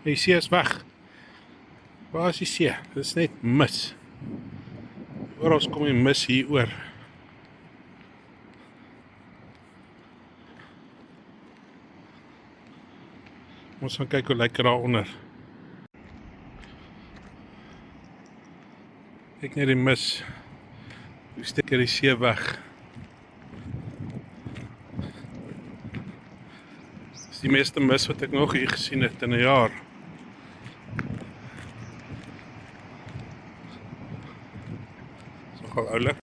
Die see is weg. Waar is die see? Dit is net mis. Oral kom die mis hier oor. Ons gaan kyk hoe lyk dit daaronder. Kyk net die mis. Hoe steek die see weg. Dit is die meeste mis wat ek nog hier gesien het in 'n jaar. Dis nogal oulik.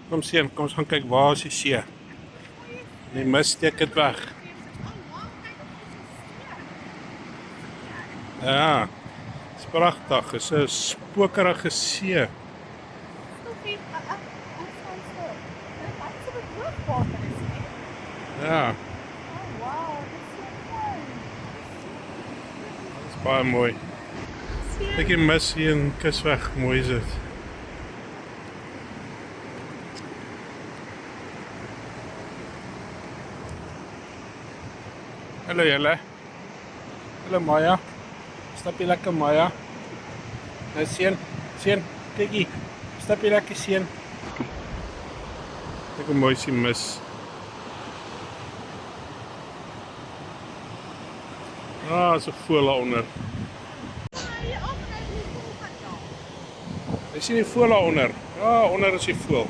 Kom sien, kom ons gaan kyk waar is die see. Die mis steek dit weg. Ja, dis pragtig. Dit is 'n spokerige see. Ja, dis baie mooi. Kyk die mis hier in Kusweg, mooi is dit. Hallo julle. Hallo Maya. Stap jy lekker Maya? Nou seun, kyk hier. Stap jy lekker seun? Kyk hoe mooi is die mis. Ah, is 'n voël daaronder. Jy sien die voël daaronder. Ja, onder is die voël.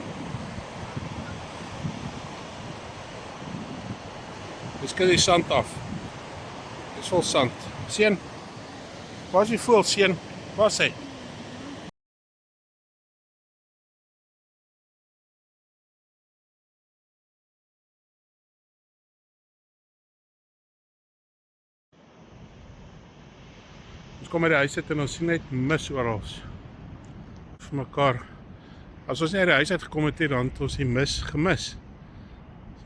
Jy skud die sand af. Dis vol sand. Seun, waar is die voël seun? Waar is hy? Ons kom by die huis uit en ons sien net mis oral. Vir mekaar. As ons nie uit die huis uit gekom het, dan het ons die mis gemis.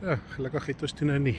So, gelukkig het ons toe nou nie.